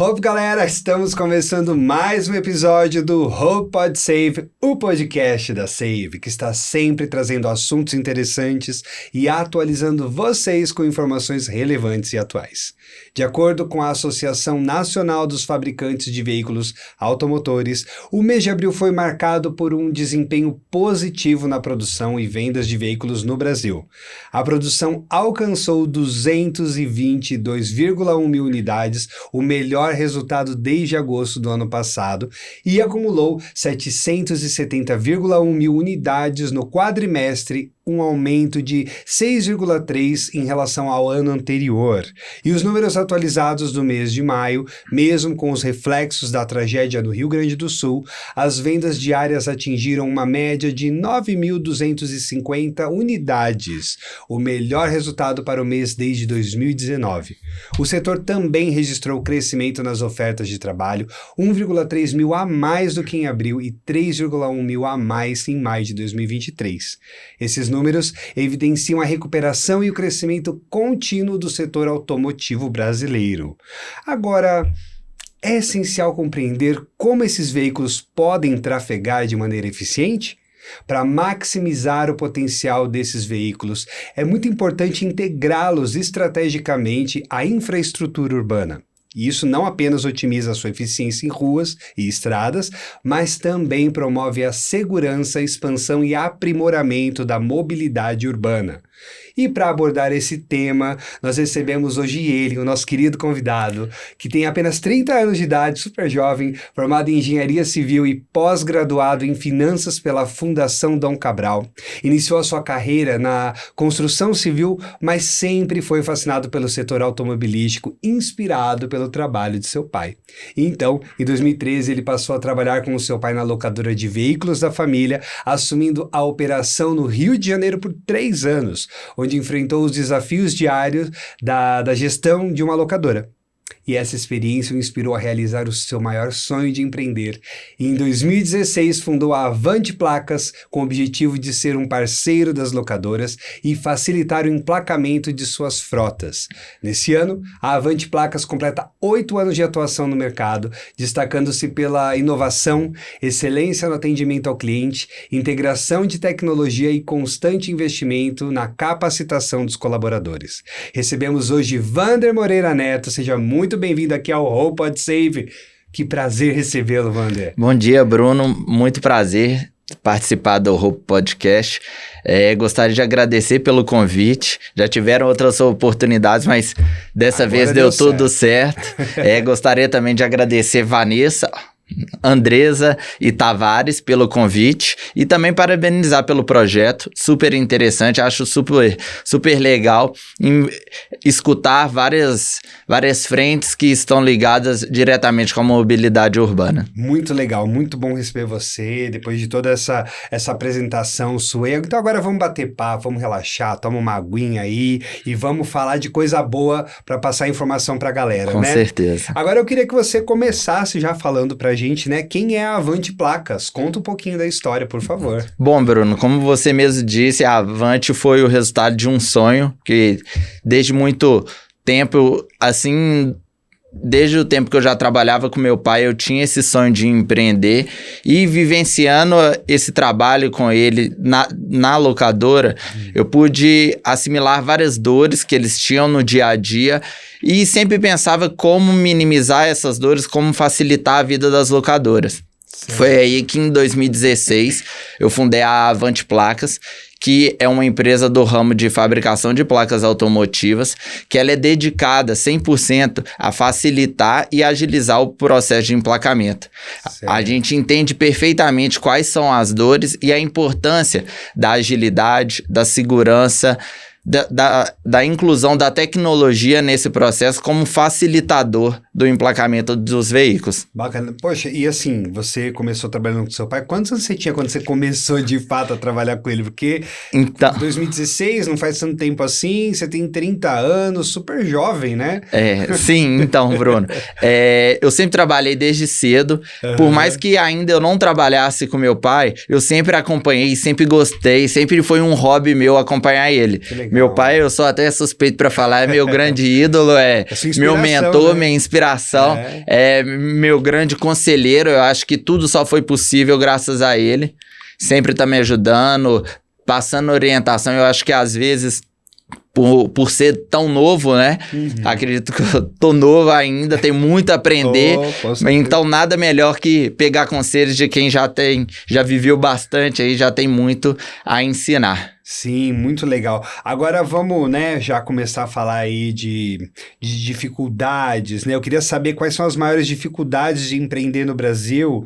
Hope, galera, estamos começando mais um episódio do Hope Pod Save, o podcast da Save, que está sempre trazendo assuntos interessantes e atualizando vocês com informações relevantes e atuais. De acordo com a Associação Nacional dos Fabricantes de Veículos Automotores, o mês de abril foi marcado por um desempenho positivo na produção e vendas de veículos no Brasil. A produção alcançou 222,1 mil unidades, o melhor resultado desde agosto do ano passado, e acumulou 770,1 mil unidades no quadrimestre, um aumento de 6,3% em relação ao ano anterior. E os números atualizados do mês de maio, mesmo com os reflexos da tragédia no Rio Grande do Sul, as vendas diárias atingiram uma média de 9.250 unidades, o melhor resultado para o mês desde 2019. O setor também registrou crescimento nas ofertas de trabalho, 1,3 mil a mais do que em abril e 3,1 mil a mais em maio de 2023. Esses números evidenciam a recuperação e o crescimento contínuo do setor automotivo brasileiro. Agora, é essencial compreender como esses veículos podem trafegar de maneira eficiente? Para maximizar o potencial desses veículos, é muito importante integrá-los estrategicamente à infraestrutura urbana. E isso não apenas otimiza a sua eficiência em ruas e estradas, mas também promove a segurança, expansão e aprimoramento da mobilidade urbana. E para abordar esse tema, nós recebemos hoje ele, o nosso querido convidado, que tem apenas 30 anos de idade, super jovem, formado em Engenharia Civil e pós-graduado em Finanças pela Fundação Dom Cabral. Iniciou a sua carreira na construção civil, mas sempre foi fascinado pelo setor automobilístico, inspirado pelo trabalho de seu pai. Então, em 2013, ele passou a trabalhar com o seu pai na locadora de veículos da família, assumindo a operação no Rio de Janeiro por 3 anos, onde enfrentou os desafios diários da gestão de uma locadora. E essa experiência o inspirou a realizar o seu maior sonho de empreender. E em 2016 fundou a Avante Placas com o objetivo de ser um parceiro das locadoras e facilitar o emplacamento de suas frotas. Nesse ano, a Avante Placas completa 8 anos de atuação no mercado, destacando-se pela inovação, excelência no atendimento ao cliente, integração de tecnologia e constante investimento na capacitação dos colaboradores. Recebemos hoje Wander Moreira Neto, seja muito bem-vindo aqui ao Hope Pod Save. Que prazer recebê-lo, Wander. Bom dia, Bruno. Muito prazer participar do Hope Podcast. Gostaria de agradecer pelo convite. Já tiveram outras oportunidades, mas dessa vez deu tudo certo. Gostaria também de agradecer Vanessa, Andresa e Tavares pelo convite e também parabenizar pelo projeto, super interessante, acho super legal escutar várias frentes que estão ligadas diretamente com a mobilidade urbana. Muito legal, muito bom receber você, depois de toda essa apresentação sua. Então agora vamos bater papo, vamos relaxar, toma uma aguinha aí e vamos falar de coisa boa para passar informação para a galera, com né? Com certeza. Agora eu queria que você começasse já falando pra gente, né? Quem é a Avante Placas? Conta um pouquinho da história, por favor. Bom, Bruno, como você mesmo disse, a Avante foi o resultado de um sonho que desde muito tempo, assim, desde o tempo que eu já trabalhava com meu pai, eu tinha esse sonho de empreender e vivenciando esse trabalho com ele na locadora, eu pude assimilar várias dores que eles tinham no dia a dia e sempre pensava como minimizar essas dores, como facilitar a vida das locadoras. Sim. Foi aí que em 2016 eu fundei a Avante Placas, que é uma empresa do ramo de fabricação de placas automotivas, que ela é dedicada 100% a facilitar e agilizar o processo de emplacamento. Certo. A gente entende perfeitamente quais são as dores e a importância da agilidade, da segurança, da inclusão da tecnologia nesse processo como facilitador do emplacamento dos veículos. Bacana. Poxa, e assim, você começou trabalhando com seu pai, quantos anos você tinha quando você começou de fato a trabalhar com ele? Porque então, 2016, não faz tanto tempo assim, você tem 30 anos, super jovem, né? Sim, então, Bruno, eu sempre trabalhei desde cedo, por mais que ainda eu não trabalhasse com meu pai, eu sempre acompanhei, sempre gostei, sempre foi um hobby meu acompanhar ele. Meu pai, eu sou até suspeito para falar, é meu grande ídolo, meu mentor, né? Minha inspiração, é meu grande conselheiro. Eu acho que tudo só foi possível graças a ele. Sempre tá me ajudando, passando orientação. Eu acho que às vezes, por ser tão novo, né? Acredito que eu tô novo ainda, tenho muito a aprender. Então, nada melhor que pegar conselhos de quem já viveu bastante aí, já tem muito a ensinar. Sim, muito legal. Agora vamos, né, já começar a falar aí de dificuldades, né? Eu queria saber quais são as maiores dificuldades de empreender no Brasil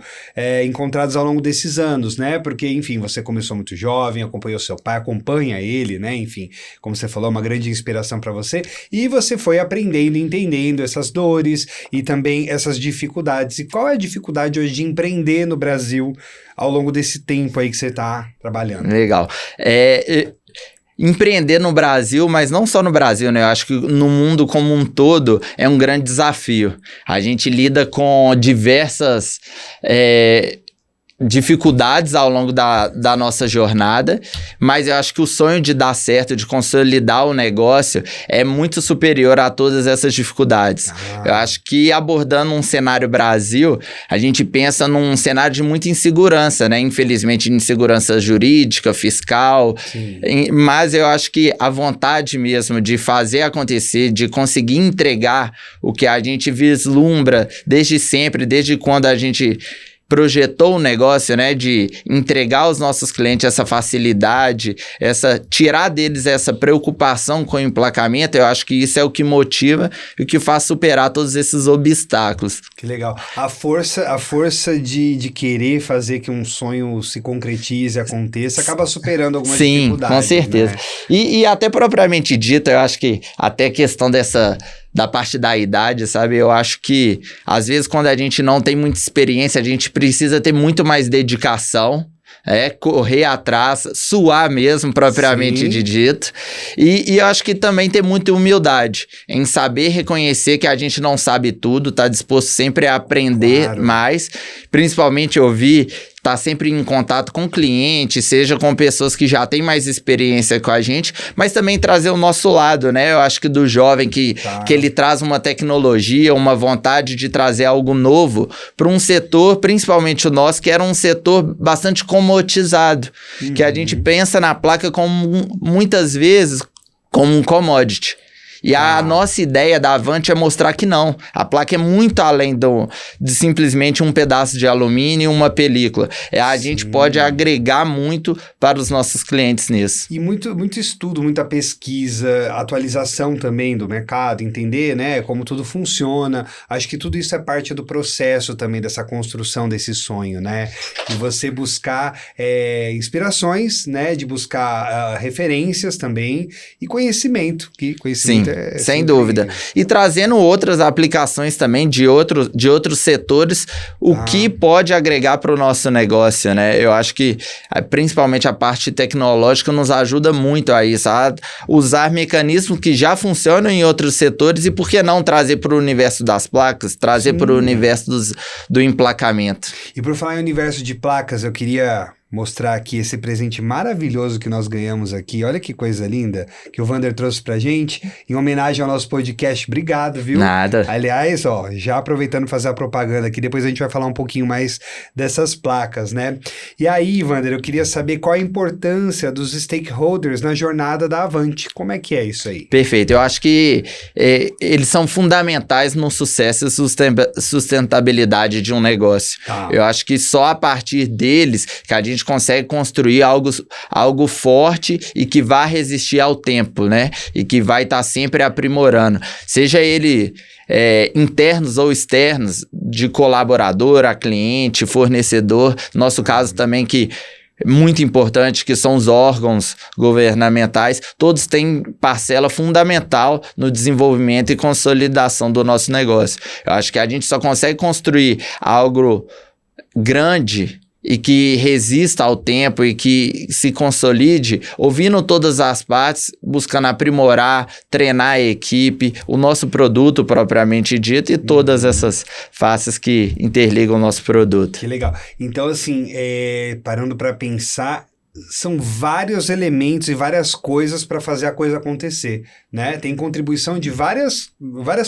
encontradas ao longo desses anos, né? Porque, enfim, você começou muito jovem, acompanhou seu pai, acompanha ele, né? Enfim, como você falou, uma grande inspiração para você. E você foi aprendendo, entendendo essas dores e também essas dificuldades. E qual é a dificuldade hoje de empreender no Brasil ao longo desse tempo aí que você está trabalhando? Legal. Empreender no Brasil, mas não só no Brasil, né? Eu acho que no mundo como um todo é um grande desafio. A gente lida com diversas dificuldades ao longo da nossa jornada, mas eu acho que o sonho de dar certo, de consolidar o negócio é muito superior a todas essas dificuldades. Eu acho que abordando um cenário Brasil, a gente pensa num cenário de muita insegurança, né? Infelizmente, insegurança jurídica, fiscal, mas eu acho que a vontade mesmo de fazer acontecer, de conseguir entregar o que a gente vislumbra desde sempre, desde quando a gente projetou o negócio, né, de entregar aos nossos clientes essa facilidade, tirar deles essa preocupação com o emplacamento. Eu acho que isso é o que motiva e o que faz superar todos esses obstáculos. Que legal. A força de querer fazer que um sonho se concretize, aconteça, acaba superando algumas dificuldades. Sim, com certeza. Né? E até propriamente dito, eu acho que até a questão da parte da idade, sabe? Eu acho que, às vezes, quando a gente não tem muita experiência, a gente precisa ter muito mais dedicação, correr atrás, suar mesmo, propriamente dito. E eu acho que também ter muita humildade em saber reconhecer que a gente não sabe tudo, tá disposto sempre a aprender mais, principalmente ouvir, tá sempre em contato com o cliente, seja com pessoas que já têm mais experiência com a gente, mas também trazer o nosso lado, né? Eu acho que do jovem que ele traz uma tecnologia, uma vontade de trazer algo novo para um setor, principalmente o nosso, que era um setor bastante comoditizado, que a gente pensa na placa como muitas vezes como um commodity. E a nossa ideia da Avante é mostrar que não. A placa é muito além de simplesmente um pedaço de alumínio e uma película. A gente pode agregar muito para os nossos clientes nisso. E muito estudo, muita pesquisa, atualização também do mercado, entender, né, como tudo funciona. Acho que tudo isso é parte do processo também dessa construção desse sonho, né? E você buscar inspirações, né, de buscar referências também e conhecimento. Sim. Sem dúvida. E trazendo outras aplicações também de outros setores, o que pode agregar para o nosso negócio, né? Eu acho que principalmente a parte tecnológica nos ajuda muito a isso, a usar mecanismos que já funcionam em outros setores e por que não trazer para o universo das placas, trazer para o universo do emplacamento. E por falar em universo de placas, eu queria mostrar aqui esse presente maravilhoso que nós ganhamos aqui. Olha que coisa linda que o Wander trouxe pra gente, em homenagem ao nosso podcast. Obrigado, viu? Nada. Aliás, já aproveitando fazer a propaganda aqui, depois a gente vai falar um pouquinho mais dessas placas, né? E aí, Wander, eu queria saber qual a importância dos stakeholders na jornada da Avante. Como é que é isso aí? Perfeito. Eu acho que eles são fundamentais no sucesso e sustentabilidade de um negócio. Eu acho que só a partir deles que a gente consegue construir algo forte e que vai resistir ao tempo, né? E que vai estar sempre aprimorando. Seja ele internos ou externos, de colaborador a cliente, fornecedor. Nosso caso também que é muito importante, que são os órgãos governamentais, todos têm parcela fundamental no desenvolvimento e consolidação do nosso negócio. Eu acho que a gente só consegue construir algo grande e que resista ao tempo e que se consolide, ouvindo todas as partes, buscando aprimorar, treinar a equipe, o nosso produto propriamente dito e todas essas faces que interligam o nosso produto. Que legal. Então, assim, parando para pensar, são vários elementos e várias coisas para fazer a coisa acontecer, né? Tem contribuição de várias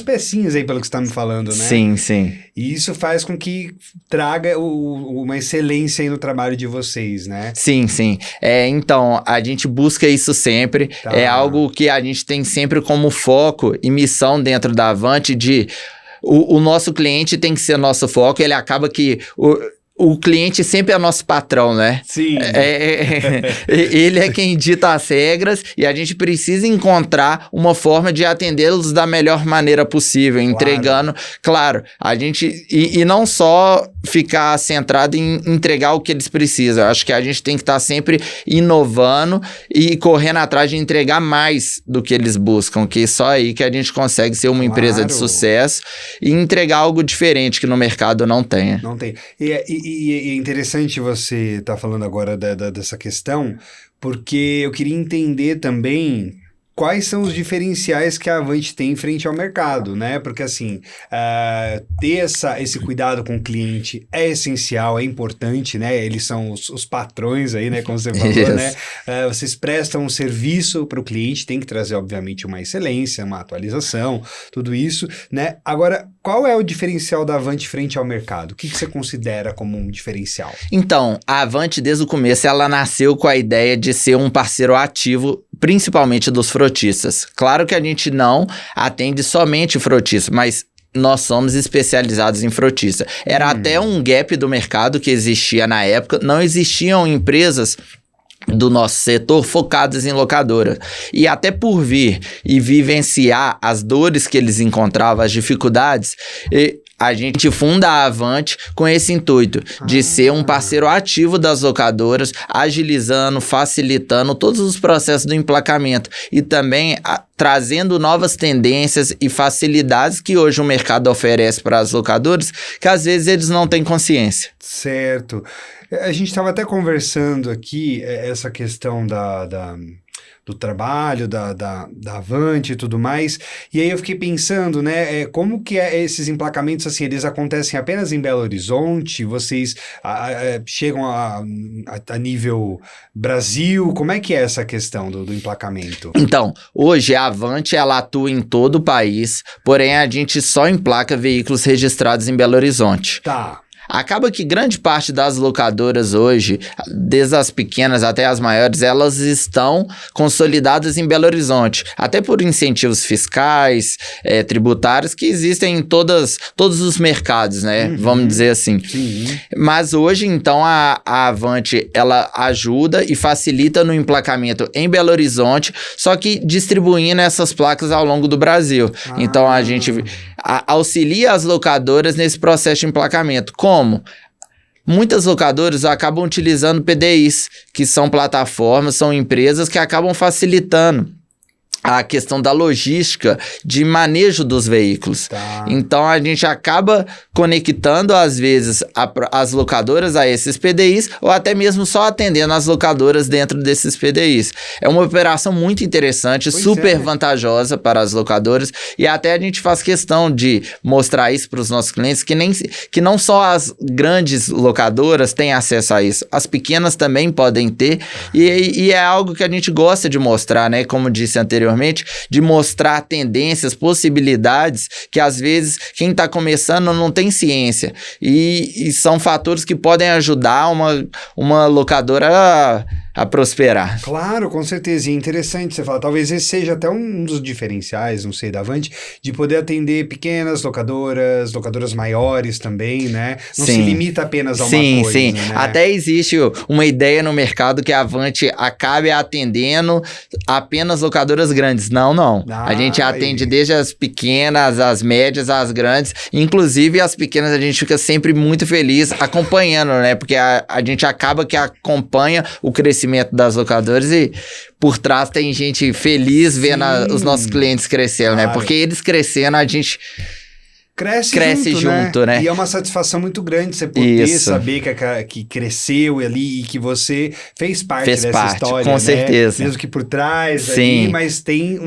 pecinhas aí, pelo que você está me falando, né? Sim, sim. E isso faz com que traga uma excelência aí no trabalho de vocês, né? Sim, sim. Então, a gente busca isso sempre. Tá. É algo que a gente tem sempre como foco e missão dentro da Avante de... O nosso cliente tem que ser nosso foco. Ele acaba que... O cliente sempre é nosso patrão, né? Sim. Ele é quem dita as regras e a gente precisa encontrar uma forma de atendê-los da melhor maneira possível, entregando, claro, a gente... E não só ficar centrado em entregar o que eles precisam. Eu acho que a gente tem que estar sempre inovando e correndo atrás de entregar mais do que eles buscam, que só aí que a gente consegue ser uma empresa de sucesso e entregar algo diferente que no mercado não tenha. Não tem. E é interessante você estar falando agora dessa questão, porque eu queria entender também quais são os diferenciais que a Avante tem frente ao mercado, né? Porque, assim, ter esse cuidado com o cliente é essencial, é importante, né? Eles são os patrões aí, né? Como você falou, né? Vocês prestam um serviço para o cliente, tem que trazer, obviamente, uma excelência, uma atualização, tudo isso, né? Agora, qual é o diferencial da Avante frente ao mercado? O que você considera como um diferencial? Então, a Avante, desde o começo, ela nasceu com a ideia de ser um parceiro ativo, principalmente dos frotistas. Claro que a gente não atende somente frotista, mas nós somos especializados em frotista. Era até um gap do mercado que existia na época. Não existiam empresas do nosso setor focadas em locadora. E até por vir e vivenciar as dores que eles encontravam, as dificuldades... A gente funda a Avante com esse intuito de ser um parceiro ativo das locadoras, agilizando, facilitando todos os processos do emplacamento e também trazendo novas tendências e facilidades que hoje o mercado oferece para as locadoras, que às vezes eles não têm consciência. Certo. A gente estava até conversando aqui essa questão do trabalho, da Avante e tudo mais, e aí eu fiquei pensando, né, como que esses emplacamentos, assim, eles acontecem apenas em Belo Horizonte? Vocês chegam a nível Brasil? Como é que é essa questão do emplacamento? Então, hoje a Avante, ela atua em todo o país, porém a gente só emplaca veículos registrados em Belo Horizonte. Tá. Acaba que grande parte das locadoras hoje, desde as pequenas até as maiores, elas estão consolidadas em Belo Horizonte, até por incentivos fiscais, tributários, que existem em todos os mercados, né? Vamos dizer assim. Sim. Mas hoje, então, a Avante, ela ajuda e facilita no emplacamento em Belo Horizonte, só que distribuindo essas placas ao longo do Brasil. Então, a gente auxilia as locadoras nesse processo de emplacamento. Como? Muitas locadoras acabam utilizando PDIs, que são plataformas, são empresas que acabam facilitando a questão da logística de manejo dos veículos. Tá. Então, a gente acaba conectando, às vezes, as locadoras a esses PDIs ou até mesmo só atendendo as locadoras dentro desses PDIs. É uma operação muito interessante, super vantajosa para as locadoras e até a gente faz questão de mostrar isso para os nossos clientes, que não só as grandes locadoras têm acesso a isso, as pequenas também podem ter e é algo que a gente gosta de mostrar, né? Como disse anteriormente, de mostrar tendências, possibilidades que às vezes quem está começando não tem ciência e são fatores que podem ajudar uma locadora a prosperar. Claro, com certeza. E é interessante você falar, talvez esse seja até um dos diferenciais, não sei, da Avante, de poder atender pequenas locadoras maiores também, né? Não se limita apenas a uma coisa. Sim. Né? Até existe uma ideia no mercado que a Avante acabe atendendo apenas locadoras grandes. Não. A gente atende desde as pequenas, as médias, as grandes. Inclusive, as pequenas a gente fica sempre muito feliz acompanhando, né? Porque a gente acaba que acompanha o crescimento das locadoras e por trás tem gente feliz vendo os nossos clientes crescendo, né? Porque eles crescendo, a gente cresce junto, né? E é uma satisfação muito grande você poder Isso. saber que cresceu ali e que você fez parte dessa história, com certeza. Mesmo que por trás, Sim. ali, mas tem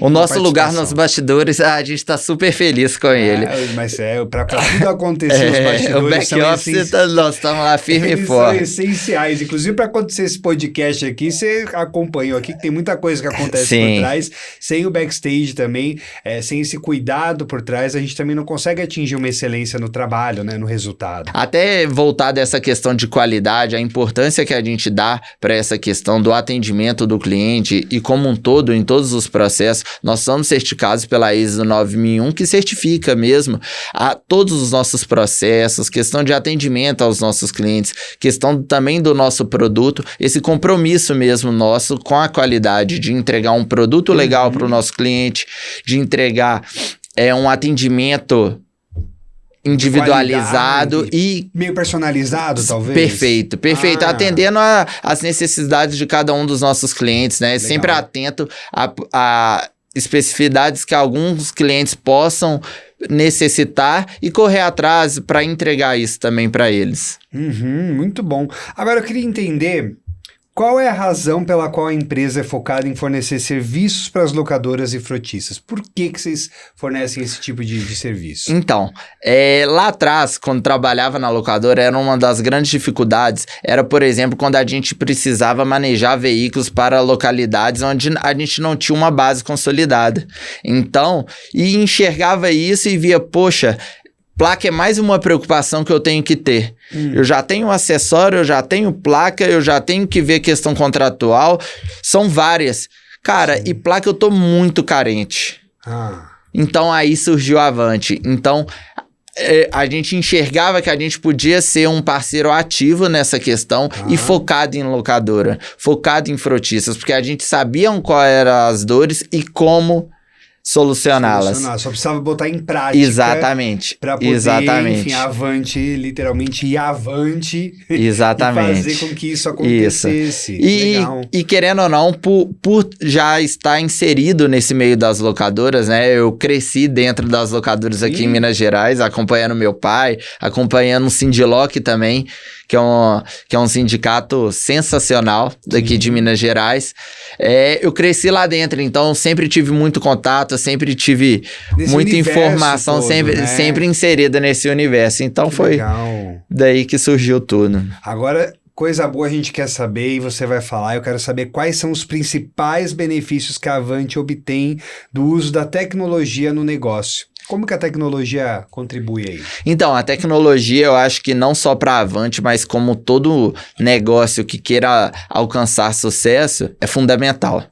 o nosso lugar nos bastidores, a gente tá super feliz com ele. Mas pra tudo acontecer, os bastidores o back-office, nós estamos lá firme e forte. São essenciais. Inclusive, para acontecer esse podcast aqui, você acompanhou aqui, que tem muita coisa que acontece por trás. Sem o backstage também, sem esse cuidado por trás, a gente também não consegue atingir uma excelência no trabalho, né, no resultado. Até voltar dessa questão de qualidade, a importância que a gente dá para essa questão do atendimento do cliente e como um todo, em todos os processos, nós somos certificados pela ISO 9001, que certifica mesmo a todos os nossos processos, questão de atendimento aos nossos clientes, questão também do nosso produto, esse compromisso mesmo nosso com a qualidade, de entregar um produto legal para o nosso cliente, de entregar um atendimento individualizado e meio personalizado, talvez. Perfeito, atendendo às necessidades de cada um dos nossos clientes, né? Legal. Sempre atento a especificidades que alguns clientes possam necessitar e correr atrás para entregar isso também para eles. Muito bom. Agora eu queria entender qual é a razão pela qual a empresa é focada em fornecer serviços para as locadoras e frotistas. Por que vocês fornecem esse tipo de serviço? Então, lá atrás, quando trabalhava na locadora, era uma das grandes dificuldades, era, por exemplo, quando a gente precisava manejar veículos para localidades onde a gente não tinha uma base consolidada. Então, e enxergava isso e via, poxa, placa é mais uma preocupação que eu tenho que ter. Eu já tenho acessório, eu já tenho placa, eu já tenho que ver questão contratual. São várias. Cara, e placa eu tô muito carente. Então aí surgiu a Avante. Então a gente enxergava que a gente podia ser um parceiro ativo nessa questão e focado em locadora, focado em frotistas, porque a gente sabia quais eram as dores e como solucioná-las. Só precisava botar em prática. Exatamente. Para poder, enfim, Avante, literalmente ir avante. Exatamente. E fazer com que isso acontecesse. E querendo ou não, por já estar inserido nesse meio das locadoras, né? Eu cresci dentro das locadoras aqui em Minas Gerais, acompanhando meu pai, acompanhando o Sindiloc também, que é um sindicato sensacional daqui de Minas Gerais. Eu cresci lá dentro, então sempre tive muito contato, sempre tive muita informação, todo, sempre inserida nesse universo. Então foi daí que surgiu tudo. Agora, coisa boa a gente quer saber e você vai falar, eu quero saber quais são os principais benefícios que a Avante obtém do uso da tecnologia no negócio. Como que a tecnologia contribui aí? Então, a tecnologia, eu acho que não só para a Avante, mas como todo negócio que queira alcançar sucesso, é fundamental.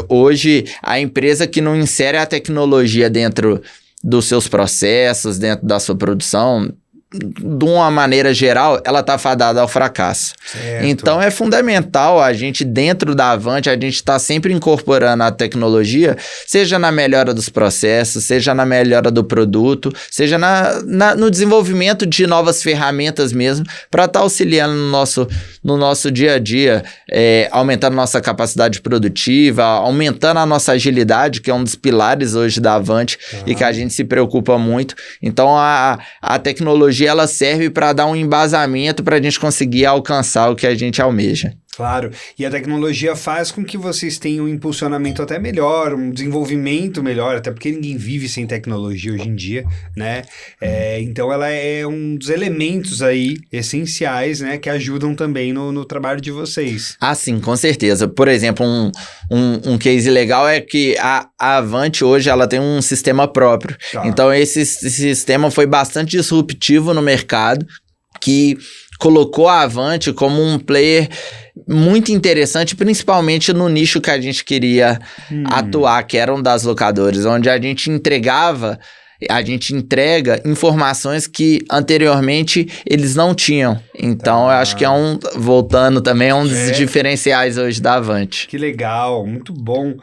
Hoje, a empresa que não insere a tecnologia dentro dos seus processos, dentro da sua produção, de uma maneira geral, ela está fadada ao fracasso. Certo. Então, é fundamental a gente, dentro da Avante, a gente está sempre incorporando a tecnologia, seja na melhora dos processos, seja na melhora do produto, seja no desenvolvimento de novas ferramentas mesmo, para estar auxiliando no nosso dia a dia, aumentando nossa capacidade produtiva, aumentando a nossa agilidade, que é um dos pilares hoje da Avante e que a gente se preocupa muito. Então, a tecnologia ela serve para dar um embasamento para a gente conseguir alcançar o que a gente almeja. Claro, e a tecnologia faz com que vocês tenham um impulsionamento até melhor, um desenvolvimento melhor, até porque ninguém vive sem tecnologia hoje em dia, né? Então ela é um dos elementos aí essenciais, né, que ajudam também no trabalho de vocês. Ah, sim, com certeza. Por exemplo, um case legal é que a Avante hoje ela tem um sistema próprio. Então esse sistema foi bastante disruptivo no mercado, que colocou a Avante como um player muito interessante, principalmente no nicho que a gente queria atuar, que eram das locadoras, onde a gente entrega informações que anteriormente eles não tinham. Então, eu acho que voltando também, um dos diferenciais hoje da Avante. Que legal, muito bom.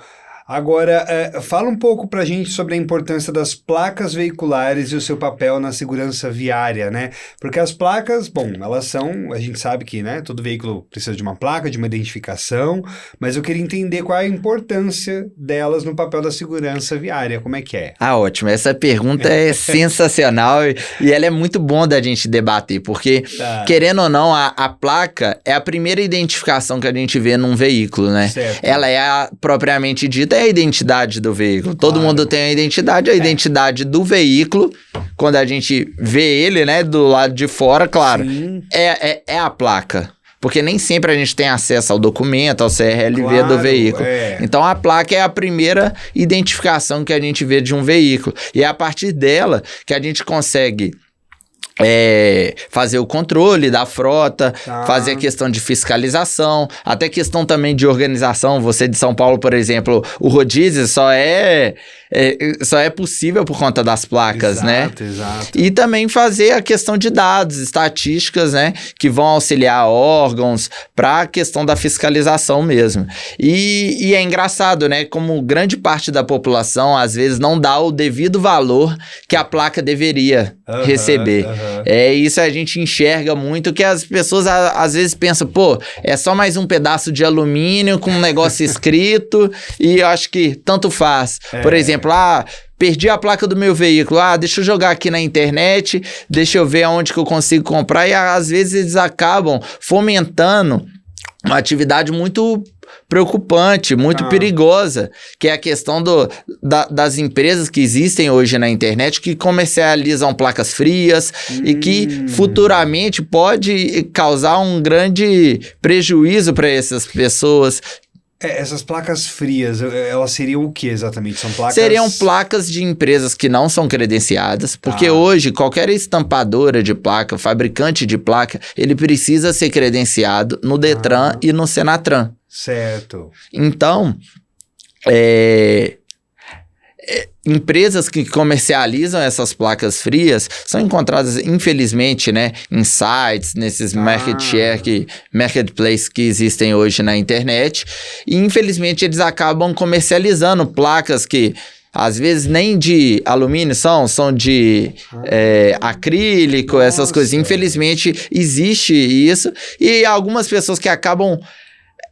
Agora, fala um pouco pra gente sobre a importância das placas veiculares e o seu papel na segurança viária, né? Porque as placas, bom, elas são, a gente sabe que, né, todo veículo precisa de uma placa, de uma identificação, mas eu queria entender qual é a importância delas no papel da segurança viária, como é que é? Ah, ótimo. Essa pergunta é sensacional e ela é muito bom da gente debater, porque, querendo ou não, a placa é a primeira identificação que a gente vê num veículo, né? Certo. Ela é propriamente dita, é a identidade do veículo. Todo mundo tem a identidade do veículo, quando a gente vê ele, né, do lado de fora, claro, é a placa. Porque nem sempre a gente tem acesso ao documento, ao CRLV do veículo. Então, a placa é a primeira identificação que a gente vê de um veículo. E é a partir dela que a gente consegue fazer o controle da frota, fazer a questão de fiscalização, até questão também de organização. Você de São Paulo, por exemplo, o rodízio só é possível por conta das placas, né? Exato. E também fazer a questão de dados, estatísticas, né? Que vão auxiliar órgãos para a questão da fiscalização mesmo. E é engraçado, né? Como grande parte da população, às vezes, não dá o devido valor que a placa deveria receber. Isso a gente enxerga muito, que as pessoas às vezes pensam, pô, é só mais um pedaço de alumínio com um negócio escrito e eu acho que tanto faz. Por exemplo, perdi a placa do meu veículo, deixa eu jogar aqui na internet, deixa eu ver aonde que eu consigo comprar, e às vezes eles acabam fomentando uma atividade muito preocupante, muito perigosa, que é a questão das empresas que existem hoje na internet que comercializam placas frias e que futuramente pode causar um grande prejuízo para essas pessoas. Essas placas frias, elas seriam o que exatamente? Seriam placas de empresas que não são credenciadas, porque hoje qualquer estampadora de placa, fabricante de placa, ele precisa ser credenciado no Detran e no Senatran. Certo. Então, empresas que comercializam essas placas frias são encontradas, infelizmente, né, em sites, nesses marketplace que existem hoje na internet, e infelizmente eles acabam comercializando placas que às vezes nem de alumínio são de acrílico, essas coisas. Infelizmente existe isso, e algumas pessoas que acabam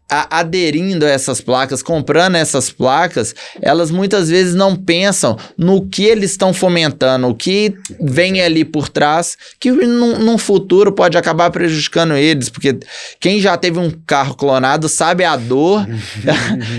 aderindo a essas placas, comprando essas placas, elas muitas vezes não pensam no que eles estão fomentando, o que vem ali por trás, que num futuro pode acabar prejudicando eles, porque quem já teve um carro clonado sabe a dor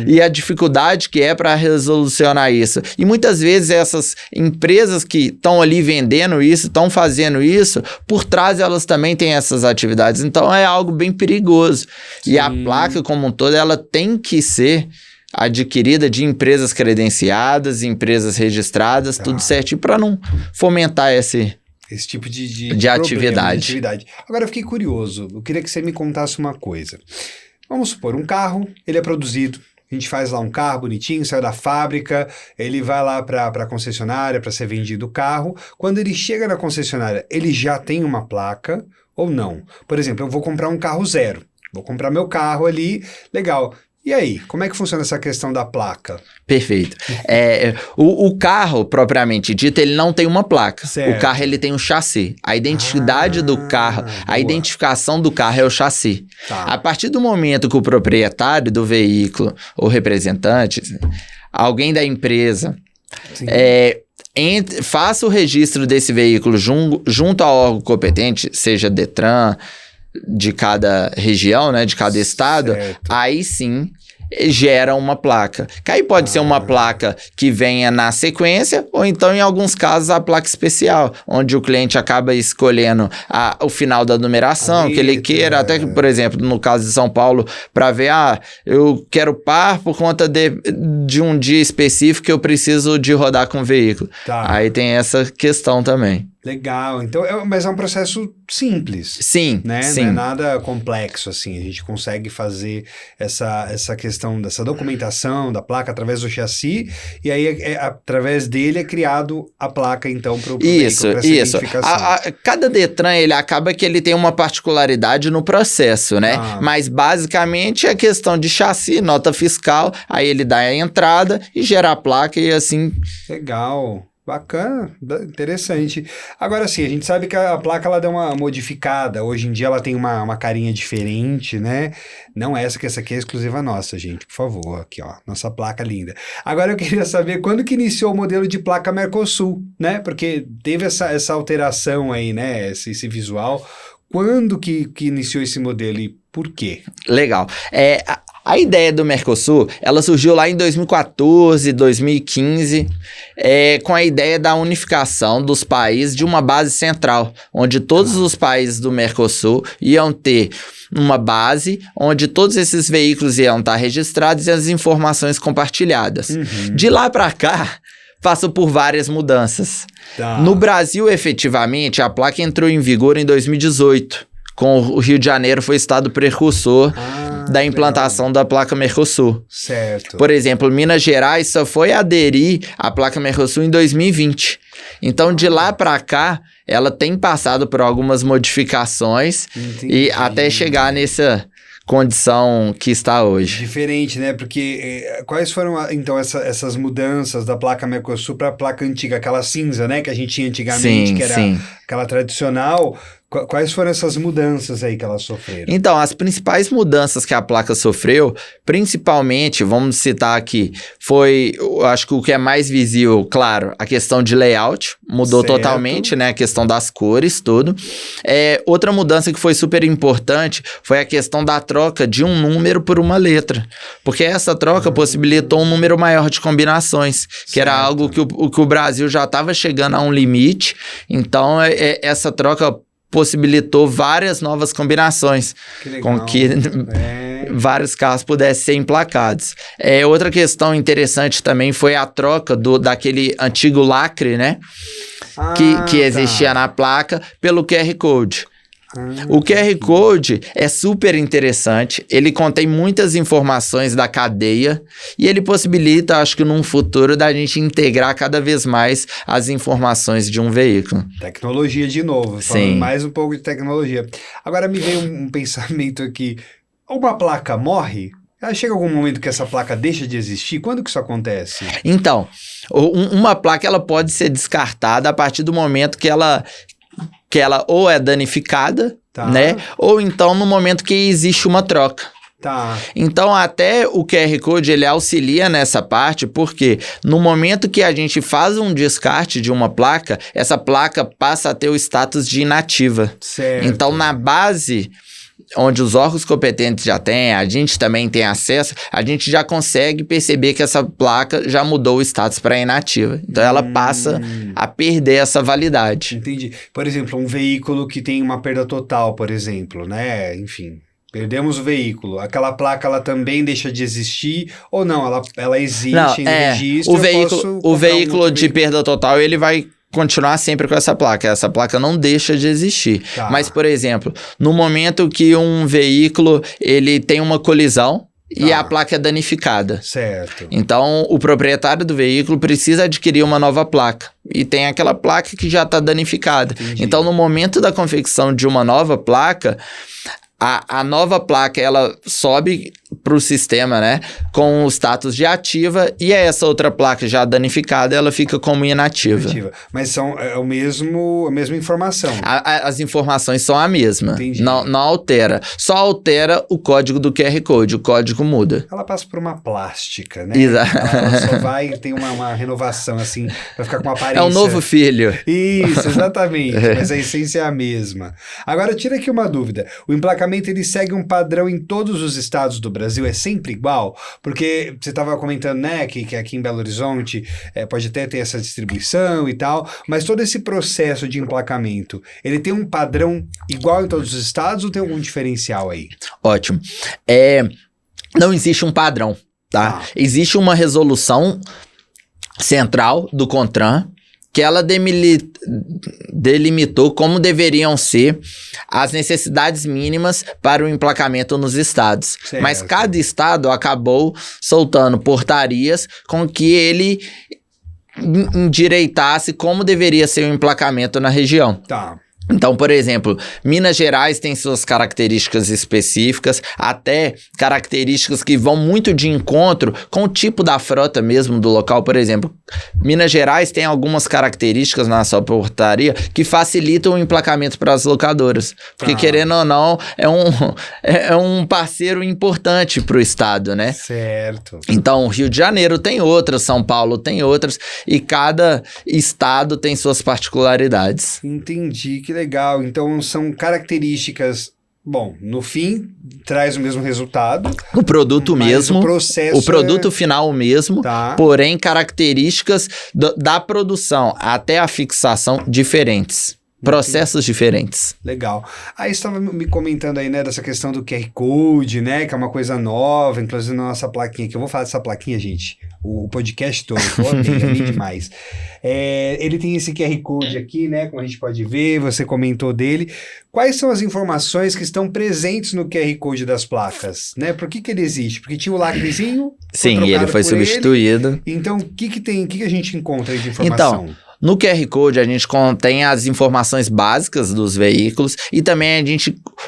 e a dificuldade que é para resolucionar isso. E muitas vezes essas empresas que estão ali vendendo isso, estão fazendo isso, por trás elas também têm essas atividades. Então é algo bem perigoso. Sim. E a placa, como um todo, ela tem que ser adquirida de empresas credenciadas, empresas registradas, tudo certinho, para não fomentar esse tipo de atividade. Agora eu fiquei curioso, eu queria que você me contasse uma coisa. Vamos supor, um carro, ele é produzido, a gente faz lá um carro bonitinho, sai da fábrica, ele vai lá para a concessionária para ser vendido o carro. Quando ele chega na concessionária, ele já tem uma placa ou não? Por exemplo, eu vou comprar um carro zero. Vou comprar meu carro ali, legal. E aí, como é que funciona essa questão da placa? Perfeito. O carro, propriamente dito, ele não tem uma placa. Certo. O carro, ele tem um chassi. A identidade do carro, a identificação do carro é o chassi. A partir do momento que o proprietário do veículo, ou representante, alguém da empresa, faça o registro desse veículo junto ao órgão competente, seja Detran, de cada região, né, de cada estado, aí sim gera uma placa. Que aí pode ser uma placa que venha na sequência, ou então, em alguns casos, a placa especial, onde o cliente acaba escolhendo o final da numeração que ele queira, até que, por exemplo, no caso de São Paulo, para ver, eu quero par por conta de um dia específico que eu preciso de rodar com o veículo. Aí tem essa questão também. Legal. Então, mas é um processo simples. Sim, Né? sim. Não é nada complexo, assim. A gente consegue fazer essa questão dessa documentação da placa através do chassi, e aí, através dele, é criado a placa, então, para o Isso, veículo, para essa isso. identificação. Cada Detran, ele acaba que ele tem uma particularidade no processo, né? Ah. Mas, basicamente, é questão de chassi, nota fiscal, aí ele dá a entrada e gera a placa e assim... Legal. Bacana, interessante. Agora sim, a gente sabe que a placa ela deu uma modificada. Hoje em dia ela tem uma carinha diferente, né? Não essa, que essa aqui é exclusiva nossa, gente. Por favor, aqui ó, nossa placa linda. Agora eu queria saber quando que iniciou o modelo de placa Mercosul, né? Porque teve essa alteração aí, né? Esse visual. Quando que iniciou esse modelo e por quê? Legal. A ideia do Mercosul, ela surgiu lá em 2014, 2015, com a ideia da unificação dos países de uma base central, onde todos os países do Mercosul iam ter uma base onde todos esses veículos iam estar registrados e as informações compartilhadas. Uhum. De lá para cá, passou por várias mudanças. Tá. No Brasil, efetivamente, a placa entrou em vigor em 2018. Com o Rio de Janeiro foi estado precursor da implantação da placa Mercosul. Certo. Por exemplo, Minas Gerais só foi aderir à placa Mercosul em 2020. Então, de lá para cá, ela tem passado por algumas modificações. Entendi. E até chegar nessa condição que está hoje. Diferente, né? Porque quais foram, então, essas mudanças da placa Mercosul para a placa antiga, aquela cinza, né? Que a gente tinha antigamente, Sim, que era sim. aquela tradicional. Quais foram essas mudanças aí que elas sofreram? Então, as principais mudanças que a placa sofreu, principalmente, vamos citar aqui, foi, eu acho que o que é mais visível, claro, a questão de layout, mudou Certo. totalmente, né, a questão das cores, tudo. Outra mudança que foi super importante foi a questão da troca de um número por uma letra, porque essa troca possibilitou um número maior de combinações, que era algo que o Brasil já estava chegando a um limite, então essa troca possibilitou várias novas combinações, Que legal. com que vários carros pudessem ser emplacados. Outra questão interessante também foi a troca daquele antigo lacre, né? Que existia na placa pelo QR Code. O QR Code é super interessante, ele contém muitas informações da cadeia e ele possibilita, acho que num futuro, da gente integrar cada vez mais as informações de um veículo. Tecnologia de novo, falando Sim. mais um pouco de tecnologia. Agora me veio um pensamento aqui, uma placa morre? Chega algum momento que essa placa deixa de existir? Quando que isso acontece? Então, uma placa ela pode ser descartada a partir do momento que ela ou é danificada, Tá. né? Ou então no momento que existe uma troca. Tá. Então, até o QR Code, ele auxilia nessa parte, porque no momento que a gente faz um descarte de uma placa, essa placa passa a ter o status de inativa. Certo. Então, na base, onde os órgãos competentes já têm, a gente também tem acesso, a gente já consegue perceber que essa placa já mudou o status para inativa. Então, ela passa a perder essa validade. Entendi. Por exemplo, um veículo que tem uma perda total, por exemplo, né? Enfim, perdemos o veículo. Aquela placa, ela também deixa de existir ou não? Ela existe no registro. O veículo de perda total, ele vai continuar sempre com essa placa. Essa placa não deixa de existir. Tá. Mas, por exemplo, no momento que um veículo ele tem uma colisão e a placa é danificada. Certo. Então, o proprietário do veículo precisa adquirir uma nova placa. E tem aquela placa que já está danificada. Entendi. Então, no momento da confecção de uma nova placa, a nova placa, ela sobe para o sistema, né? Com o status de ativa, e essa outra placa já danificada, ela fica como inativa. Mas são a mesma informação. As informações são a mesma. Entendi. Não altera. Só altera o código do QR Code. O código muda. Ela passa por uma plástica, né? Exato. Ela só vai ter uma renovação, assim, vai ficar com uma aparência. É um novo filho. Isso, exatamente. Mas a essência é a mesma. Agora, tira aqui uma dúvida. O emplacamento, ele segue um padrão em todos os estados do Brasil? É sempre igual? Porque você estava comentando, né, que aqui em Belo Horizonte pode até ter essa distribuição e tal, mas todo esse processo de emplacamento, ele tem um padrão igual em todos os estados ou tem algum diferencial aí? Ótimo. Não existe um padrão, tá? Existe uma resolução central do CONTRAN que ela delimitou como deveriam ser as necessidades mínimas para o emplacamento nos estados. Certo. Mas cada estado acabou soltando portarias com que ele endireitasse como deveria ser o emplacamento na região. Tá. Então, por exemplo, Minas Gerais tem suas características específicas, até características que vão muito de encontro com o tipo da frota mesmo do local. Por exemplo, Minas Gerais tem algumas características na sua portaria que facilitam o emplacamento para as locadoras. Porque, querendo ou não, é um parceiro importante para o estado, né? Certo. Então, o Rio de Janeiro tem outras, São Paulo tem outras, e cada estado tem suas particularidades. Entendi, que legal. Então, são características... Bom, no fim, traz o mesmo resultado. O produto mesmo, o produto final mesmo, tá. Porém, características da produção até a fixação diferentes. Processos diferentes. Legal. Aí você estava me comentando aí, né, dessa questão do QR Code, né, que é uma coisa nova, inclusive na nossa plaquinha, que eu vou falar dessa plaquinha, gente, o podcast todo, amei demais. Ele tem esse QR Code aqui, né, como a gente pode ver, você comentou dele. Quais são as informações que estão presentes no QR Code das placas, né? Por que ele existe? Porque tinha o lacrezinho? Sim, e ele foi substituído. Então, o que a gente encontra aí de informação? Então, no QR Code a gente contém as informações básicas dos veículos e também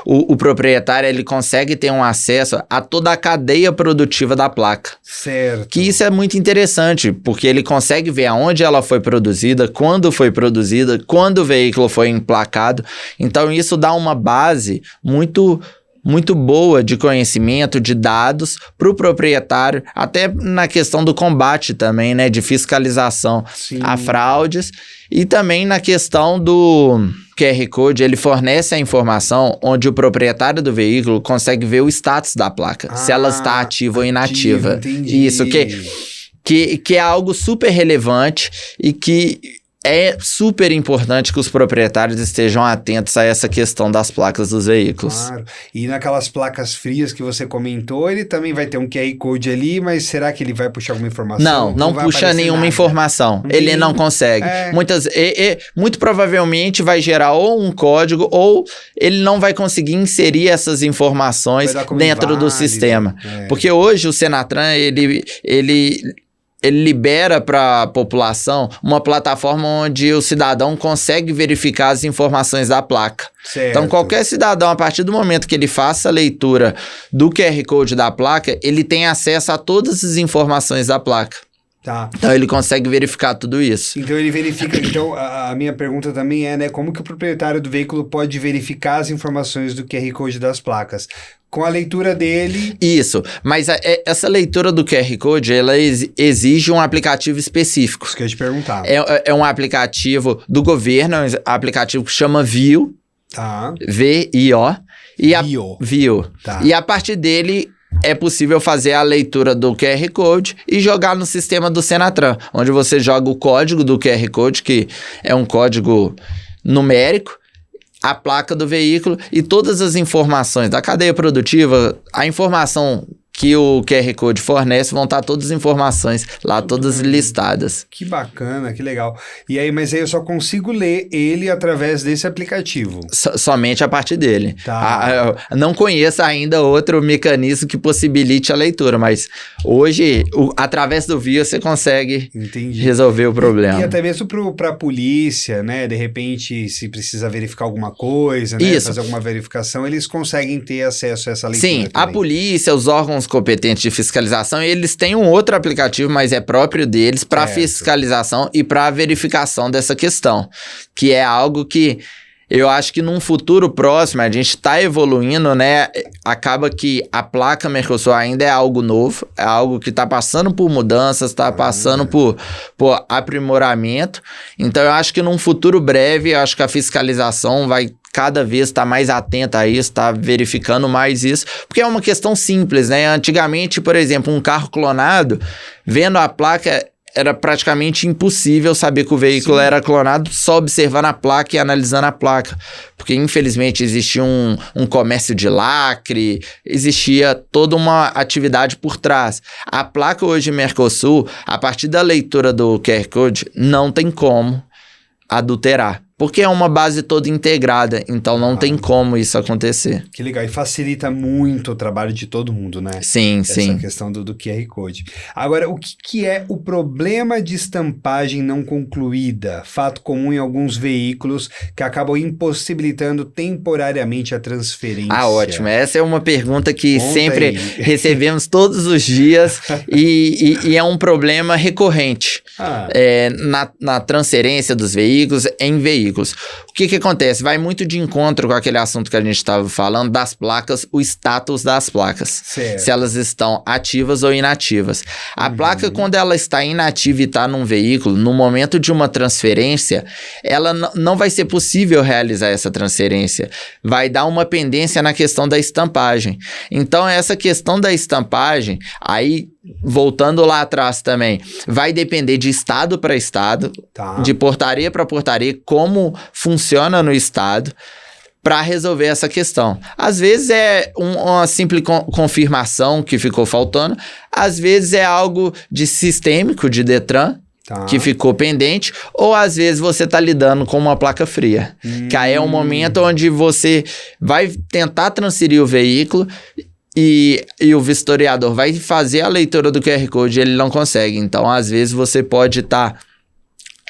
o proprietário ele consegue ter um acesso a toda a cadeia produtiva da placa. Certo. Que isso é muito interessante, porque ele consegue ver aonde ela foi produzida, quando o veículo foi emplacado. Então isso dá uma base muito boa de conhecimento, de dados para o proprietário, até na questão do combate também, né, de fiscalização a fraudes, e também na questão do QR Code, ele fornece a informação onde o proprietário do veículo consegue ver o status da placa, se ela está ativa ou inativa. Entendi. Isso, que é algo super relevante e que é super importante que os proprietários estejam atentos a essa questão das placas dos veículos. Claro. E naquelas placas frias que você comentou, ele também vai ter um QR Code ali, mas será que ele vai puxar alguma informação? Não puxa nenhuma nada. Informação. Ele não consegue. Muito provavelmente vai gerar ou um código ou ele não vai conseguir inserir essas informações dentro do sistema. Porque hoje o Senatran, ele libera para a população uma plataforma onde o cidadão consegue verificar as informações da placa. Certo. Então, qualquer cidadão, a partir do momento que ele faça a leitura do QR Code da placa, ele tem acesso a todas as informações da placa. Tá. Então, ele consegue verificar tudo isso. Então, ele verifica... Então, a minha pergunta também é, né, como que o proprietário do veículo pode verificar as informações do QR Code das placas? Com a leitura dele... Isso, mas essa leitura do QR Code, ela exige um aplicativo específico. Isso que eu ia te perguntar. É um aplicativo do governo, é um aplicativo que chama VIO. Tá. V-I-O. VIO. Tá. E a partir dele é possível fazer a leitura do QR Code e jogar no sistema do Senatran, onde você joga o código do QR Code, que é um código numérico, a placa do veículo e todas as informações da cadeia produtiva, a informação que o QR Code fornece, vão estar todas as informações lá, todas listadas. Que bacana, que legal. Mas aí eu só consigo ler ele através desse aplicativo. Somente a partir dele. Tá. Não conheço ainda outro mecanismo que possibilite a leitura, mas hoje, através do VIO, você consegue resolver o problema. E até mesmo para a polícia, né? De repente, se precisa verificar alguma coisa, né? Isso. Fazer alguma verificação, eles conseguem ter acesso a essa leitura. Sim, também. A polícia, os órgãos competentes de fiscalização, eles têm um outro aplicativo, mas é próprio deles para fiscalização e para verificação dessa questão, que é algo que eu acho que num futuro próximo a gente está evoluindo, né? Acaba que a placa Mercosul ainda é algo novo, é algo que está passando por mudanças, está passando por aprimoramento. Então eu acho que num futuro breve, eu acho que a fiscalização vai cada vez estar mais atenta a isso, está verificando mais isso, porque é uma questão simples, né? Antigamente, por exemplo, um carro clonado, vendo a placa, era praticamente impossível saber que o veículo era clonado só observando a placa e analisando a placa, porque infelizmente existia um comércio de lacre, existia toda uma atividade por trás. A placa hoje Mercosul, a partir da leitura do QR Code, não tem como adulterar. Porque é uma base toda integrada, então não tem como isso acontecer. Que legal, e facilita muito o trabalho de todo mundo, né? Sim, sim. Essa questão do QR Code. Agora, o que é o problema de estampagem não concluída? Fato comum em alguns veículos que acabam impossibilitando temporariamente a transferência. Ah, ótimo. Essa é uma pergunta que Conta sempre aí. recebemos todos os dias e é um problema recorrente na transferência dos veículos em veículos. O que acontece? Vai muito de encontro com aquele assunto que a gente estava falando das placas, o status das placas. Certo. Se elas estão ativas ou inativas. A placa, quando ela está inativa e está num veículo, no momento de uma transferência, ela não vai ser possível realizar essa transferência. Vai dar uma pendência na questão da estampagem. Então, essa questão da estampagem, aí, voltando lá atrás também, vai depender de estado para estado, de portaria para portaria, como funciona no estado, para resolver essa questão. Às vezes é uma simples confirmação que ficou faltando, às vezes é algo de sistêmico de Detran, que ficou pendente, ou às vezes você está lidando com uma placa fria, que aí é um momento onde você vai tentar transferir o veículo e o vistoriador vai fazer a leitura do QR Code e ele não consegue. Então, às vezes, você pode estar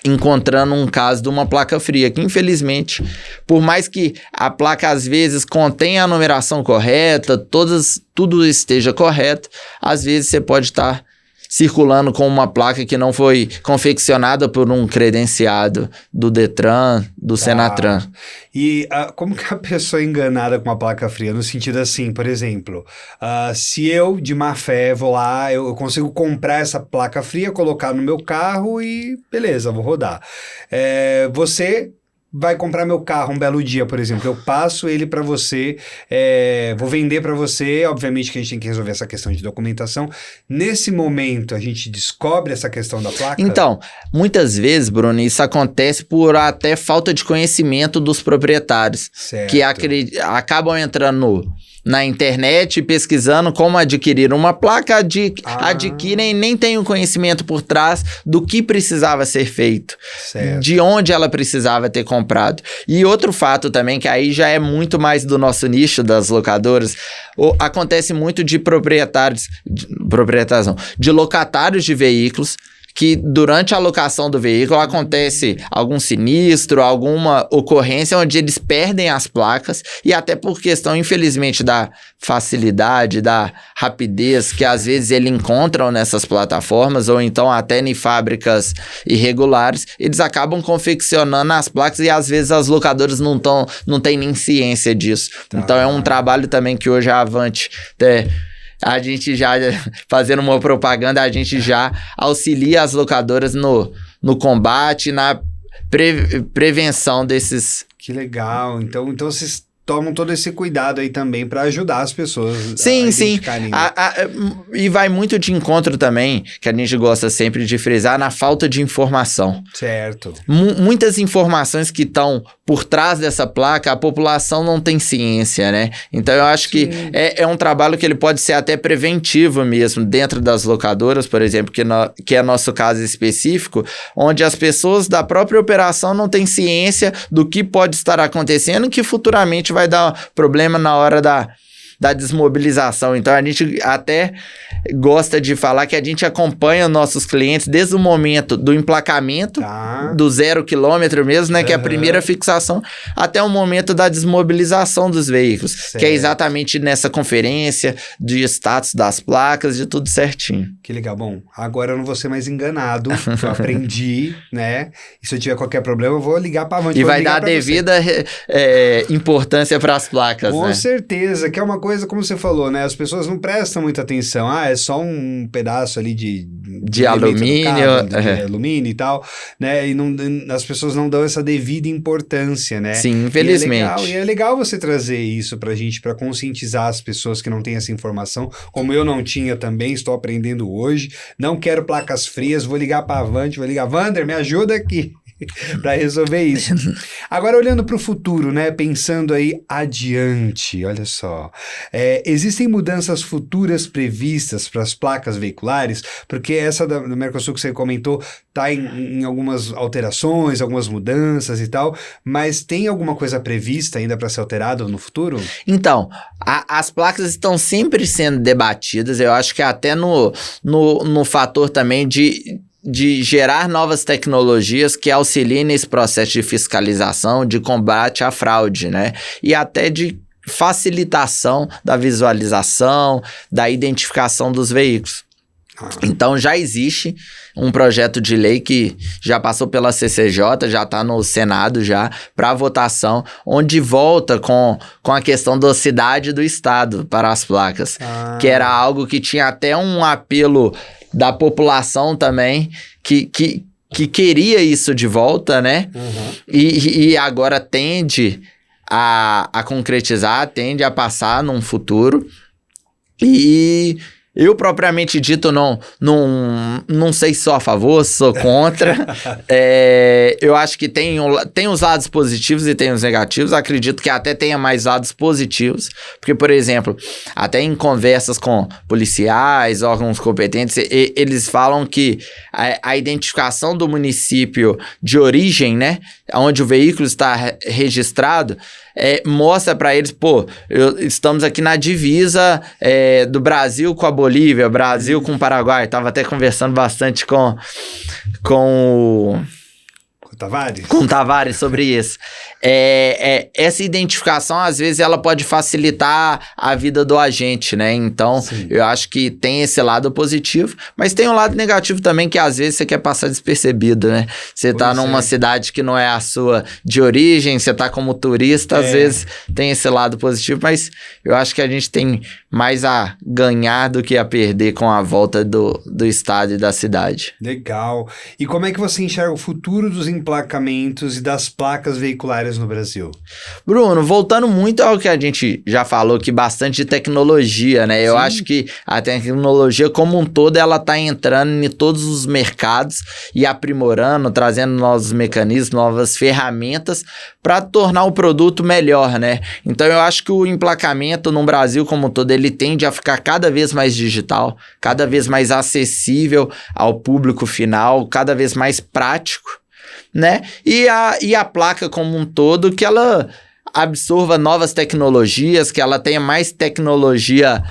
encontrando um caso de uma placa fria, que infelizmente, por mais que a placa às vezes contenha a numeração correta, tudo esteja correto, às vezes você pode estar circulando com uma placa que não foi confeccionada por um credenciado do Detran, do Senatran. E como que a pessoa é enganada com uma placa fria? No sentido assim, por exemplo, se eu, de má fé, vou lá, eu consigo comprar essa placa fria, colocar no meu carro e beleza, vou rodar. Você vai comprar meu carro um belo dia, por exemplo, eu passo ele para você, vou vender para você, obviamente que a gente tem que resolver essa questão de documentação. Nesse momento, a gente descobre essa questão da placa? Então, muitas vezes, Bruno, isso acontece por até falta de conhecimento dos proprietários, certo, que acabam entrando na internet pesquisando como adquirir uma placa, adquirem e nem tem o conhecimento por trás do que precisava ser feito, certo, de onde ela precisava ter comprado. E outro fato também, que aí já é muito mais do nosso nicho das locadoras, acontece muito de de locatários de veículos, que durante a locação do veículo acontece algum sinistro, alguma ocorrência onde eles perdem as placas e até por questão, infelizmente, da facilidade, da rapidez que às vezes eles encontram nessas plataformas ou então até em fábricas irregulares, eles acabam confeccionando as placas e às vezes as locadoras não têm nem ciência disso. Então é um trabalho também que hoje a Avante... A gente já, fazendo uma propaganda, a gente já auxilia as locadoras no combate, na prevenção desses... Que legal. Então vocês tomam todo esse cuidado aí também para ajudar as pessoas sim, a sim. identificarem. E vai muito de encontro também, que a gente gosta sempre de frisar, na falta de informação. Certo. Muitas informações que estão por trás dessa placa, a população não tem ciência, né? Então eu acho que é um trabalho que ele pode ser até preventivo mesmo, dentro das locadoras, por exemplo, que é nosso caso específico, onde as pessoas da própria operação não têm ciência do que pode estar acontecendo, que futuramente vai dar problema na hora da desmobilização. Então, a gente até gosta de falar que a gente acompanha nossos clientes desde o momento do emplacamento, do 0 quilômetro mesmo, né? Que é a primeira fixação, até o momento da desmobilização dos veículos, certo, que é exatamente nessa conferência de status das placas, de tudo certinho. Que legal. Bom, agora eu não vou ser mais enganado, eu aprendi, né? E se eu tiver qualquer problema, eu vou ligar para a Avante. E vai dar a devida importância para as placas, com né? certeza, que é uma coisa, como você falou, né? As pessoas não prestam muita atenção. É só um pedaço ali de alumínio, carro, de alumínio e tal, né? E as pessoas não dão essa devida importância, né? Sim, infelizmente. E é legal você trazer isso pra gente, pra conscientizar as pessoas que não têm essa informação, como eu não tinha também, estou aprendendo hoje. Não quero placas frias, vou ligar pra Avante, vou ligar, Wander, me ajuda aqui. para resolver isso. Agora, olhando para o futuro, né? Pensando aí adiante, olha só. Existem mudanças futuras previstas para as placas veiculares? Porque essa do Mercosul que você comentou está em algumas alterações, algumas mudanças e tal, mas tem alguma coisa prevista ainda para ser alterada no futuro? Então, as placas estão sempre sendo debatidas, eu acho que até no fator também de gerar novas tecnologias que auxiliem nesse processo de fiscalização, de combate à fraude, né? E até de facilitação da visualização, da identificação dos veículos. Então já existe um projeto de lei que já passou pela CCJ, já está no Senado já para votação, onde volta com a questão da cidade e do estado para as placas, que era algo que tinha até um apelo da população também, que queria isso de volta, né? Uhum. E agora tende a concretizar, tende a passar num futuro. E eu, propriamente dito, não sei se sou a favor, se sou contra. Eu acho que tem os lados positivos e tem os negativos. Acredito que até tenha mais lados positivos. Porque, por exemplo, até em conversas com policiais, órgãos competentes, eles falam que a identificação do município de origem, né, onde o veículo está registrado, mostra para eles, estamos aqui na divisa do Brasil com a Bolívia, Brasil com o Paraguai. Tava até conversando bastante com o Tavares? Com o Tavares sobre isso. Essa identificação, às vezes, ela pode facilitar a vida do agente, né? Então, sim, eu acho que tem esse lado positivo, mas tem um lado negativo também, que às vezes você quer passar despercebido, né? Você tá numa cidade que não é a sua de origem, você tá como turista, às vezes tem esse lado positivo, mas eu acho que a gente tem mais a ganhar do que a perder com a volta do estado e da cidade. Legal. E como é que você enxerga o futuro dos emplacamentos e das placas veiculares no Brasil? Bruno, voltando muito ao que a gente já falou aqui, bastante de tecnologia, né? Eu acho que a tecnologia como um todo, ela tá entrando em todos os mercados e aprimorando, trazendo novos mecanismos, novas ferramentas para tornar o produto melhor, né? Então eu acho que o emplacamento no Brasil como um todo, ele tende a ficar cada vez mais digital, cada vez mais acessível ao público final, cada vez mais prático, né? E a placa como um todo, que ela absorva novas tecnologias, que ela tenha mais tecnologia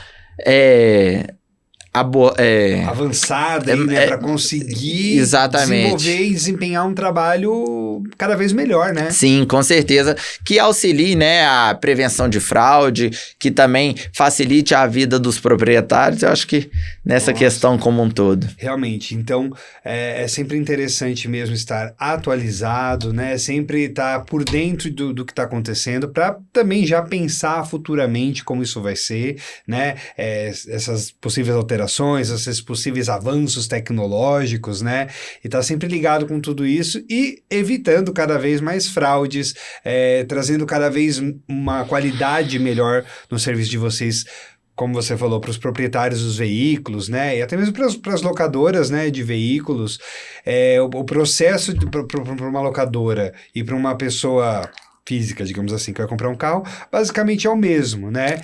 avançada, né, para conseguir desenvolver e desempenhar um trabalho cada vez melhor, né? Sim, com certeza, que auxilie, né, a prevenção de fraude, que também facilite a vida dos proprietários, eu acho que nessa questão como um todo. Realmente, então é sempre interessante mesmo estar atualizado, né, sempre estar por dentro do que está acontecendo, para também já pensar futuramente como isso vai ser, né, essas possíveis alterações, esses possíveis avanços tecnológicos, né? E tá sempre ligado com tudo isso e evitando cada vez mais fraudes, trazendo cada vez uma qualidade melhor no serviço de vocês, como você falou, para os proprietários dos veículos, né? E até mesmo para as locadoras, né, de veículos. O processo para uma locadora e para uma pessoa física, digamos assim, que vai comprar um carro, basicamente é o mesmo, né?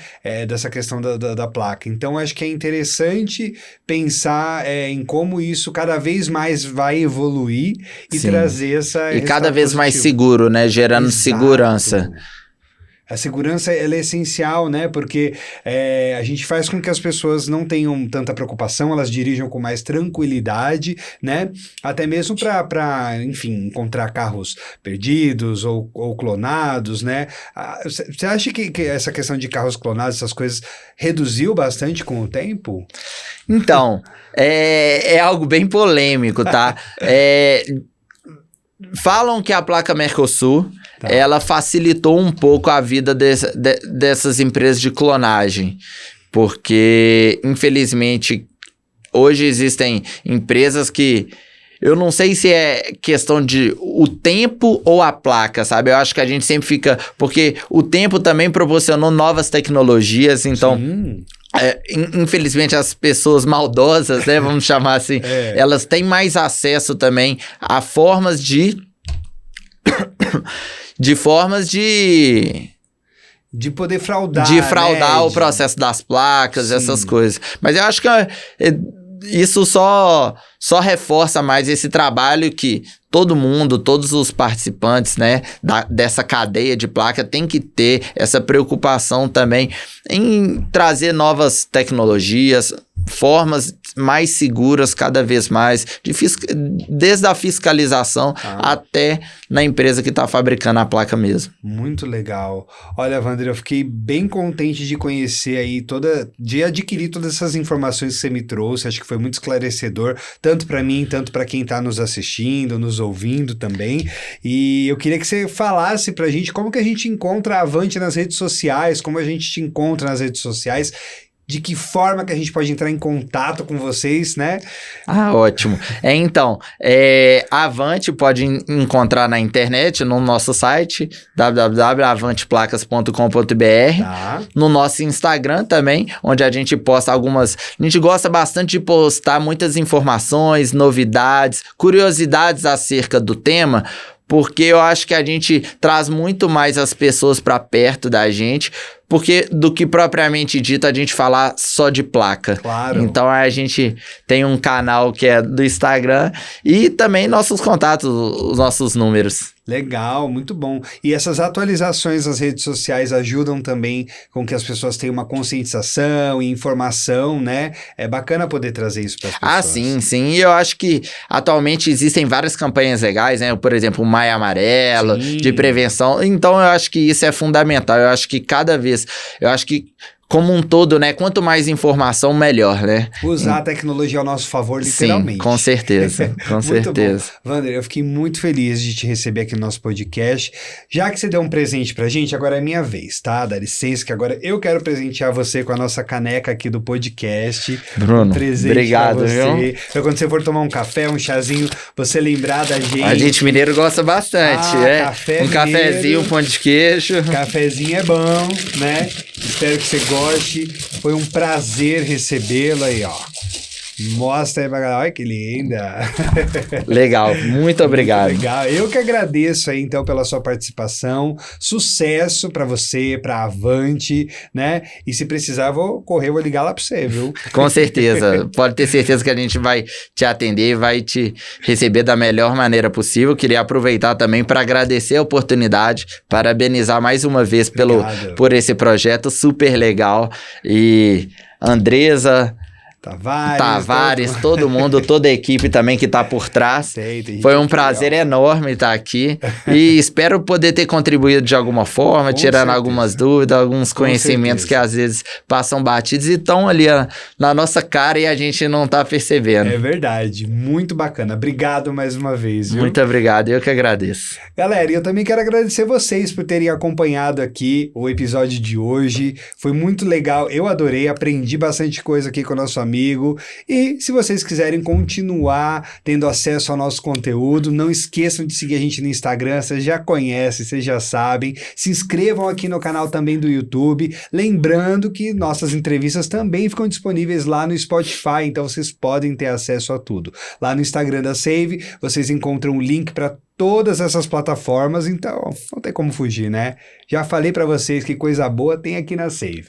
Dessa questão da placa. Então, acho que é interessante pensar em como isso cada vez mais vai evoluir e trazer essa... E cada vez mais seguro, né? Gerando segurança. A segurança, ela é essencial, né? Porque a gente faz com que as pessoas não tenham tanta preocupação, elas dirijam com mais tranquilidade, né? Até mesmo para, enfim, encontrar carros perdidos ou clonados, né? Você acha que essa questão de carros clonados, essas coisas, reduziu bastante com o tempo? Então, é algo bem polêmico, tá? Falam que a placa Mercosul, ela facilitou um pouco a vida dessas empresas de clonagem, porque, infelizmente, hoje existem empresas que... Eu não sei se é questão de o tempo ou a placa, sabe? Eu acho que a gente sempre fica... Porque o tempo também proporcionou novas tecnologias, então... Sim. Infelizmente as pessoas maldosas, né, vamos chamar assim, elas têm mais acesso também a formas de de formas de poder fraudar, fraudar o processo das placas, Sim. essas coisas. Mas eu acho que isso só reforça mais esse trabalho que todo mundo, todos os participantes, né, dessa cadeia de placa tem que ter essa preocupação também em trazer novas tecnologias, formas mais seguras cada vez mais, desde a fiscalização até na empresa que está fabricando a placa mesmo. Muito legal. Olha, Wander, eu fiquei bem contente de conhecer aí de adquirir todas essas informações que você me trouxe. Acho que foi muito esclarecedor, tanto para mim, tanto para quem está nos assistindo, nos ouvindo também. E eu queria que você falasse pra gente como que a gente encontra a Avante nas redes sociais, como a gente te encontra nas redes sociais, de que forma que a gente pode entrar em contato com vocês, né? Ótimo. Então, a Avante pode encontrar na internet, no nosso site, www.avanteplacas.com.br, no nosso Instagram também, onde a gente posta a gente gosta bastante de postar muitas informações, novidades, curiosidades acerca do tema, porque eu acho que a gente traz muito mais as pessoas para perto da gente, porque do que propriamente dito a gente falar só de placa. Claro. Então a gente tem um canal que é do Instagram e também nossos contatos, os nossos números. Legal, muito bom. E essas atualizações nas redes sociais ajudam também com que as pessoas tenham uma conscientização e informação, né? É bacana poder trazer isso para as pessoas. Sim. E eu acho que atualmente existem várias campanhas legais, né? Por exemplo, o Maio Amarelo, de prevenção. Então eu acho que isso é fundamental. Eu acho que como um todo, né? Quanto mais informação, melhor, né? Usar a tecnologia ao nosso favor, literalmente. Sim, com certeza, com certeza. Bom. Wander, eu fiquei muito feliz de te receber aqui no nosso podcast. Já que você deu um presente pra gente, agora é minha vez, tá? Dá licença que agora eu quero presentear você com a nossa caneca aqui do podcast. Bruno, obrigado, pra você. Viu? Então, quando você for tomar um café, um chazinho, você lembrar da gente. A gente mineiro gosta bastante, Café um mineiro, cafezinho, um pão de queijo. Cafezinho é bom, né? Espero que você goste. Foi um prazer recebê-lo aí, ó. Mostra aí pra galera. Olha que linda. Legal, muito obrigado. Muito legal. Eu que agradeço aí, então, pela sua participação. Sucesso pra você, pra Avante, né? E se precisar, vou ligar lá pra você, viu? Com certeza. Pode ter certeza que a gente vai te atender e vai te receber da melhor maneira possível. Queria aproveitar também para agradecer a oportunidade, parabenizar mais uma vez por esse projeto super legal. E Andresa, Tavares, todo mundo, toda a equipe também que está por trás. Foi um prazer enorme estar aqui e espero poder ter contribuído de alguma forma, tirando algumas dúvidas, alguns conhecimentos que às vezes passam batidos e estão ali na nossa cara e a gente não está percebendo. É verdade, muito bacana. Obrigado mais uma vez, viu? Muito obrigado, eu que agradeço. Galera, eu também quero agradecer vocês por terem acompanhado aqui o episódio de hoje. Foi muito legal, eu adorei, aprendi bastante coisa aqui com o nosso amigo. E se vocês quiserem continuar tendo acesso ao nosso conteúdo, não esqueçam de seguir a gente no Instagram, vocês já conhecem, vocês já sabem. Se inscrevam aqui no canal também do YouTube. Lembrando que nossas entrevistas também ficam disponíveis lá no Spotify, então vocês podem ter acesso a tudo. Lá no Instagram da Save, vocês encontram o link para todas essas plataformas, então não tem como fugir, né? Já falei para vocês que coisa boa tem aqui na Save.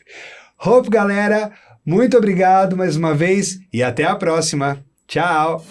Hope, galera! Muito obrigado mais uma vez e até a próxima. Tchau!